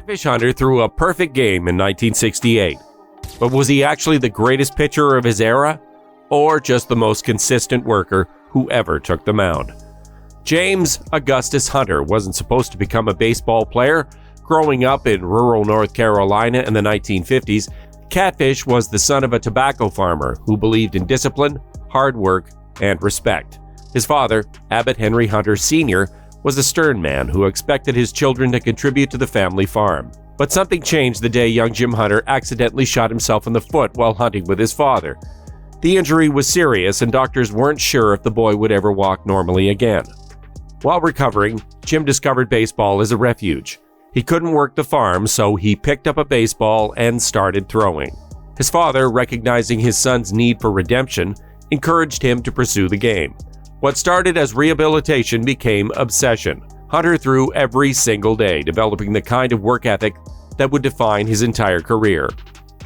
Catfish Hunter threw a perfect game in 1968. But was he actually the greatest pitcher of his era? Or just the most consistent worker who ever took the mound? James Augustus Hunter wasn't supposed to become a baseball player. Growing up in rural North Carolina in the 1950s, Catfish was the son of a tobacco farmer who believed in discipline, hard work, and respect. His father, Abbott Henry Hunter Sr., was a stern man who expected his children to contribute to the family farm. But something changed the day young Jim Hunter accidentally shot himself in the foot while hunting with his father. The injury was serious, and doctors weren't sure if the boy would ever walk normally again. While recovering, Jim discovered baseball as a refuge. He couldn't work the farm, so he picked up a baseball and started throwing. His father, recognizing his son's need for redemption, encouraged him to pursue the game. What started as rehabilitation became obsession. Hunter threw every single day, developing the kind of work ethic that would define his entire career.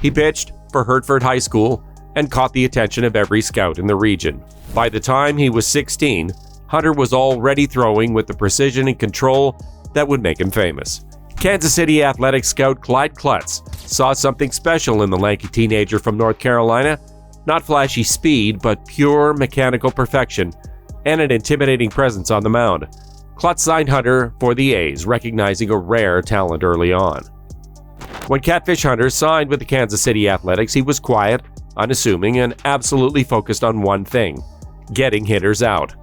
He pitched for Hertford High School and caught the attention of every scout in the region. By the time he was 16, Hunter was already throwing with the precision and control that would make him famous. Kansas City Athletics scout Clyde Klutz saw something special in the lanky teenager from North Carolina. Not flashy speed, but pure mechanical perfection and an intimidating presence on the mound. Klutz signed Hunter for the A's, recognizing a rare talent early on. When Catfish Hunter signed with the Kansas City Athletics, he was quiet, unassuming, and absolutely focused on one thing: getting hitters out.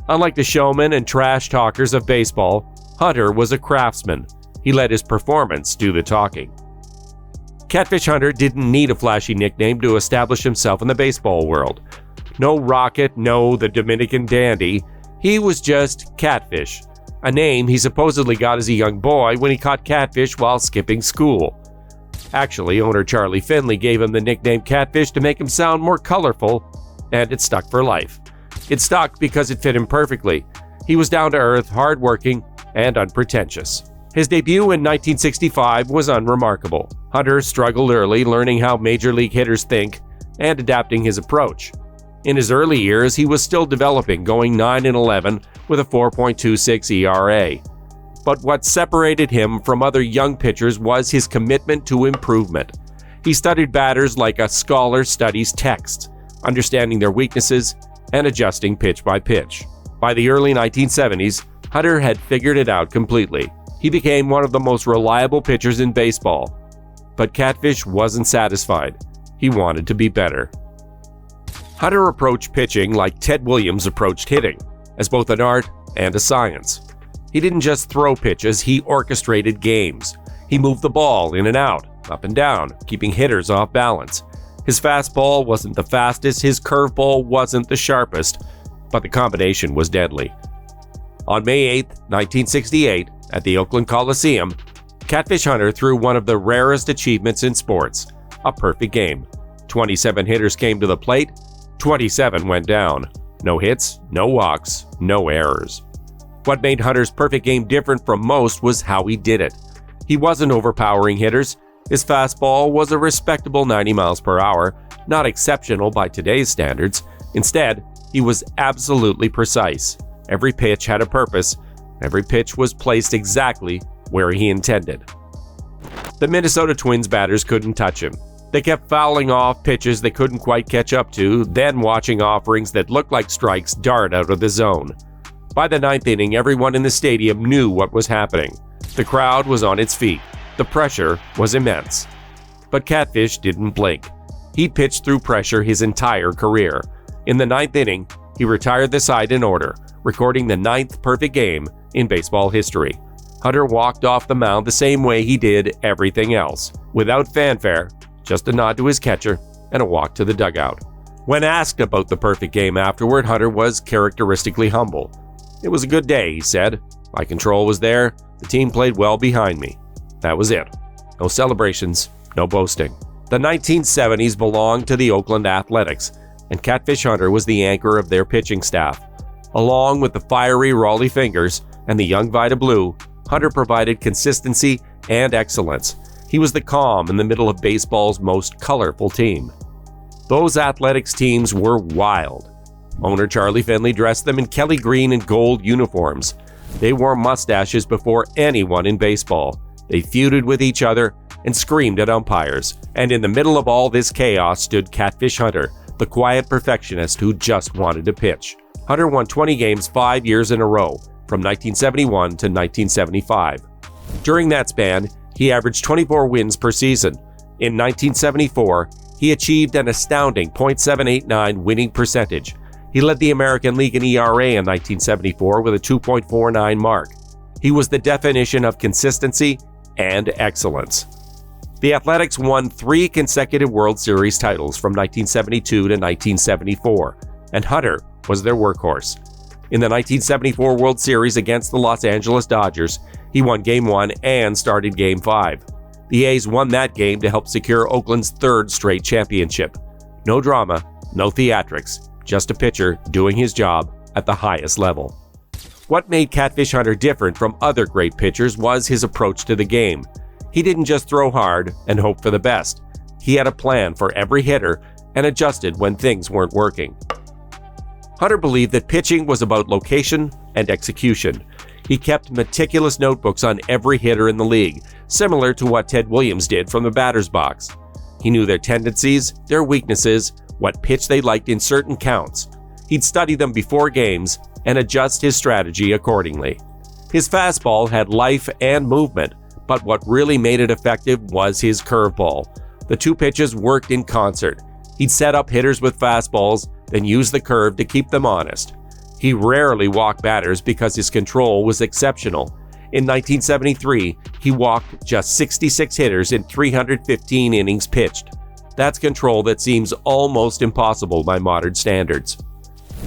Unlike the showmen and trash talkers of baseball, Hunter was a craftsman. He let his performance do the talking. Catfish Hunter didn't need a flashy nickname to establish himself in the baseball world. No Rocket, no the Dominican Dandy. He was just Catfish, a name he supposedly got as a young boy when he caught catfish while skipping school. Actually, owner Charlie Finley gave him the nickname Catfish to make him sound more colorful, and it stuck for life. It stuck because it fit him perfectly. He was down-to-earth, hard-working, and unpretentious. His debut in 1965 was unremarkable. Hunter struggled early, learning how major league hitters think and adapting his approach. In his early years, he was still developing, going 9-11 with a 4.26 ERA. But what separated him from other young pitchers was his commitment to improvement. He studied batters like a scholar studies texts, understanding their weaknesses and adjusting pitch by pitch. By the early 1970s, Hunter had figured it out completely. He became one of the most reliable pitchers in baseball. But Catfish wasn't satisfied. He wanted to be better. Hunter approached pitching like Ted Williams approached hitting, as both an art and a science. He didn't just throw pitches, he orchestrated games. He moved the ball in and out, up and down, keeping hitters off balance. His fastball wasn't the fastest, his curveball wasn't the sharpest, but the combination was deadly. On May 8, 1968, at the Oakland Coliseum, Catfish Hunter threw one of the rarest achievements in sports, a perfect game. 27 hitters came to the plate, 27 went down. No hits, no walks, no errors. What made Hunter's perfect game different from most was how he did it. He wasn't overpowering hitters. His fastball was a respectable 90 miles per hour, not exceptional by today's standards. Instead, he was absolutely precise. Every pitch had a purpose. Every pitch was placed exactly where he intended. The Minnesota Twins batters couldn't touch him. They kept fouling off pitches they couldn't quite catch up to, then watching offerings that looked like strikes dart out of the zone. By the ninth inning, everyone in the stadium knew what was happening. The crowd was on its feet. The pressure was immense. But Catfish didn't blink. He pitched through pressure his entire career. In the ninth inning, he retired the side in order, recording the ninth perfect game in baseball history. Hunter walked off the mound the same way he did everything else, without fanfare, just a nod to his catcher and a walk to the dugout. When asked about the perfect game afterward, Hunter was characteristically humble. "It was a good day," he said. "My control was there. The team played well behind me. That was it. No celebrations, no boasting." The 1970s belonged to the Oakland Athletics, and Catfish Hunter was the anchor of their pitching staff. Along with the fiery Raleigh Fingers and the young Vida Blue, Hunter provided consistency and excellence. He was the calm in the middle of baseball's most colorful team. Those athletics teams were wild. Owner Charlie Finley dressed them in Kelly green and gold uniforms. They wore mustaches before anyone in baseball. They feuded with each other and screamed at umpires. And in the middle of all this chaos stood Catfish Hunter, the quiet perfectionist who just wanted to pitch. Hunter won 20 games 5 years in a row, from 1971 to 1975. During that span, he averaged 24 wins per season. In 1974, he achieved an astounding .789 winning percentage. He led the American League in ERA in 1974 with a 2.49 mark. He was the definition of consistency and excellence. The Athletics won 3 consecutive World Series titles from 1972 to 1974, and Hunter was their workhorse. In the 1974 World Series against the Los Angeles Dodgers, he won Game 1 and started Game 5. The A's won that game to help secure Oakland's 3rd straight championship. No drama, no theatrics, just a pitcher doing his job at the highest level. What made Catfish Hunter different from other great pitchers was his approach to the game. He didn't just throw hard and hope for the best. He had a plan for every hitter and adjusted when things weren't working. Hunter believed that pitching was about location and execution. He kept meticulous notebooks on every hitter in the league, similar to what Ted Williams did from the batter's box. He knew their tendencies, their weaknesses, what pitch they liked in certain counts. He'd study them before games and adjust his strategy accordingly. His fastball had life and movement, but what really made it effective was his curveball. The 2 pitches worked in concert. He'd set up hitters with fastballs, then use the curve to keep them honest. He rarely walked batters because his control was exceptional. In 1973, he walked just 66 hitters in 315 innings pitched. That's control that seems almost impossible by modern standards.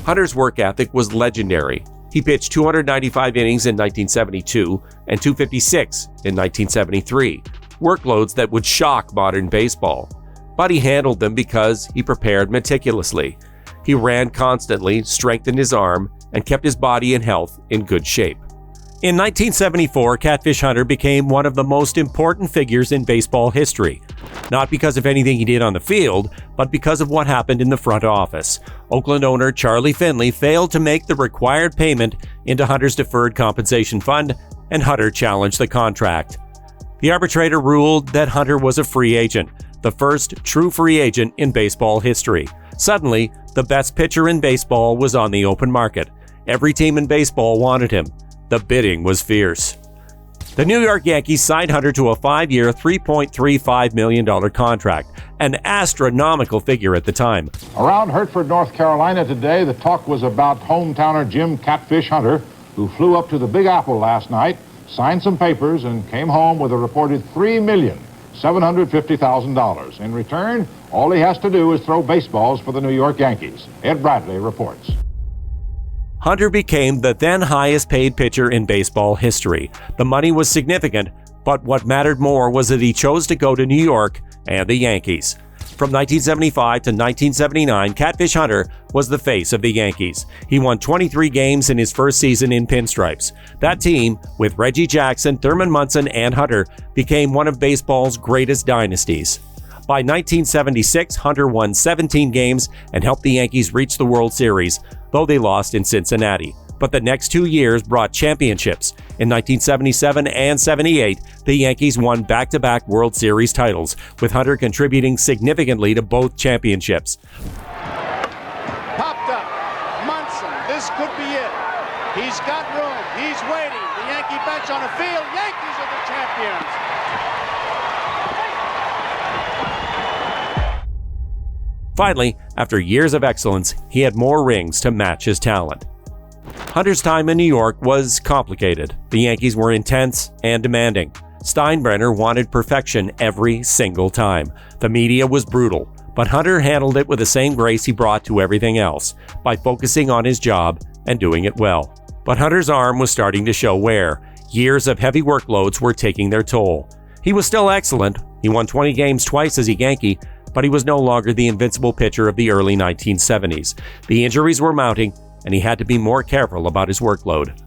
Hunter's work ethic was legendary. He pitched 295 innings in 1972 and 256 in 1973, workloads that would shock modern baseball. But he handled them because he prepared meticulously. He ran constantly, strengthened his arm, and kept his body and health in good shape. In 1974, Catfish Hunter became one of the most important figures in baseball history. Not because of anything he did on the field, but because of what happened in the front office. Oakland owner Charlie Finley failed to make the required payment into Hunter's deferred compensation fund, and Hunter challenged the contract. The arbitrator ruled that Hunter was a free agent, the first true free agent in baseball history. Suddenly, the best pitcher in baseball was on the open market. Every team in baseball wanted him. The bidding was fierce. The New York Yankees signed Hunter to a 5-year, $3.35 million contract, an astronomical figure at the time. Around Hertford, North Carolina today, the talk was about hometowner Jim Catfish Hunter, who flew up to the Big Apple last night, signed some papers, and came home with a reported $3,750,000. In return, all he has to do is throw baseballs for the New York Yankees. Ed Bradley reports. Hunter became the then highest paid pitcher in baseball history. The money was significant, but what mattered more was that he chose to go to New York and the Yankees. From 1975 to 1979, Catfish Hunter was the face of the Yankees. He won 23 games in his first season in pinstripes. That team, with Reggie Jackson, Thurman Munson, and Hunter, became one of baseball's greatest dynasties. By 1976, Hunter won 17 games and helped the Yankees reach the World Series, though they lost in Cincinnati. But the next 2 years brought championships. In 1977 and 78, the Yankees won back-to-back World Series titles, with Hunter contributing significantly to both championships. Popped up. Munson, this could be it. He's got room. He's waiting. The Yankee bench on the field. Yankees are the champions. Finally, after years of excellence, he had more rings to match his talent. Hunter's time in New York was complicated. The Yankees were intense and demanding. Steinbrenner wanted perfection every single time. The media was brutal, but Hunter handled it with the same grace he brought to everything else, by focusing on his job and doing it well. But Hunter's arm was starting to show wear. Years of heavy workloads were taking their toll. He was still excellent. He won 20 games twice as a Yankee, but he was no longer the invincible pitcher of the early 1970s. The injuries were mounting, and he had to be more careful about his workload.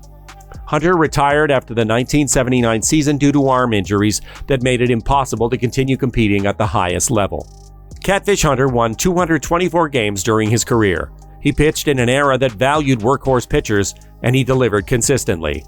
Hunter retired after the 1979 season due to arm injuries that made it impossible to continue competing at the highest level. Catfish Hunter won 224 games during his career. He pitched in an era that valued workhorse pitchers, and he delivered consistently.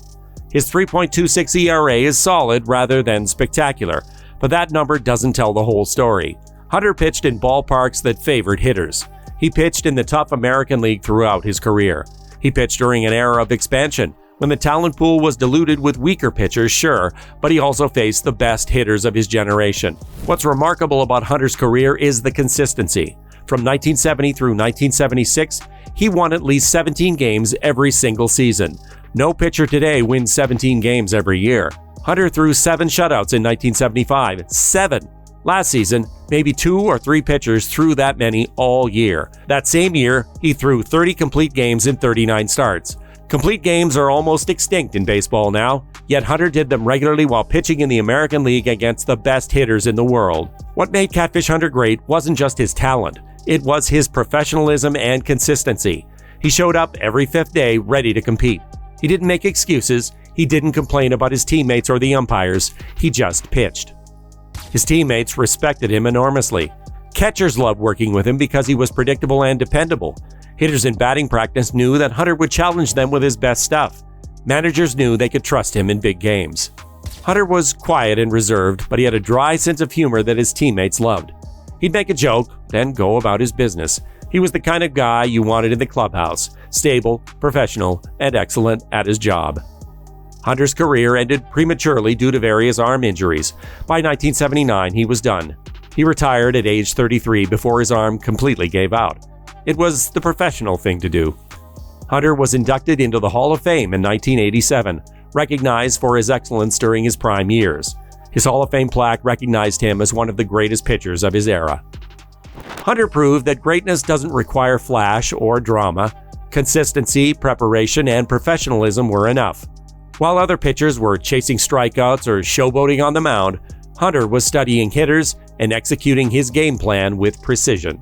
His 3.26 ERA is solid rather than spectacular, but that number doesn't tell the whole story. Hunter pitched in ballparks that favored hitters. He pitched in the tough American League throughout his career. He pitched during an era of expansion, when the talent pool was diluted with weaker pitchers, sure, but he also faced the best hitters of his generation. What's remarkable about Hunter's career is the consistency. From 1970 through 1976, he won at least 17 games every single season. No pitcher today wins 17 games every year. Hunter threw 7 shutouts in 1975. 7! Last season, maybe 2 or 3 pitchers threw that many all year. That same year, he threw 30 complete games in 39 starts. Complete games are almost extinct in baseball now, yet Hunter did them regularly while pitching in the American League against the best hitters in the world. What made Catfish Hunter great wasn't just his talent, it was his professionalism and consistency. He showed up every 5th day ready to compete. He didn't make excuses, he didn't complain about his teammates or the umpires, he just pitched. His teammates respected him enormously. Catchers loved working with him because he was predictable and dependable. Hitters in batting practice knew that Hunter would challenge them with his best stuff. Managers knew they could trust him in big games. Hunter was quiet and reserved, but he had a dry sense of humor that his teammates loved. He'd make a joke, then go about his business. He was the kind of guy you wanted in the clubhouse, stable, professional, and excellent at his job. Hunter's career ended prematurely due to various arm injuries. By 1979, he was done. He retired at age 33 before his arm completely gave out. It was the professional thing to do. Hunter was inducted into the Hall of Fame in 1987, recognized for his excellence during his prime years. His Hall of Fame plaque recognized him as one of the greatest pitchers of his era. Hunter proved that greatness doesn't require flash or drama. Consistency, preparation, and professionalism were enough. While other pitchers were chasing strikeouts or showboating on the mound, Hunter was studying hitters and executing his game plan with precision.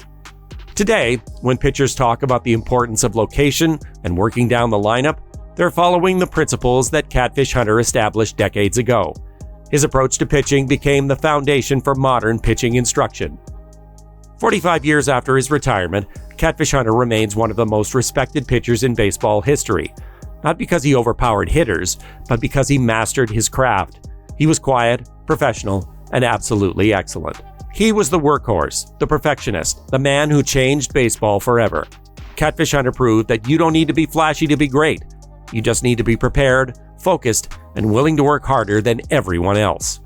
Today, when pitchers talk about the importance of location and working down the lineup, they're following the principles that Catfish Hunter established decades ago. His approach to pitching became the foundation for modern pitching instruction. 45 years after his retirement, Catfish Hunter remains one of the most respected pitchers in baseball history. Not because he overpowered hitters, but because he mastered his craft. He was quiet, professional, and absolutely excellent. He was the workhorse, the perfectionist, the man who changed baseball forever. Catfish Hunter proved that you don't need to be flashy to be great. You just need to be prepared, focused, and willing to work harder than everyone else.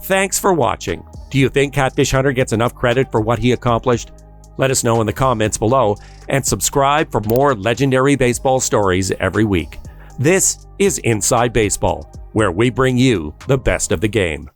Thanks for watching. Do you think Catfish Hunter gets enough credit for what he accomplished? Let us know in the comments below, and subscribe for more legendary baseball stories every week. This is Inside Baseball, where we bring you the best of the game.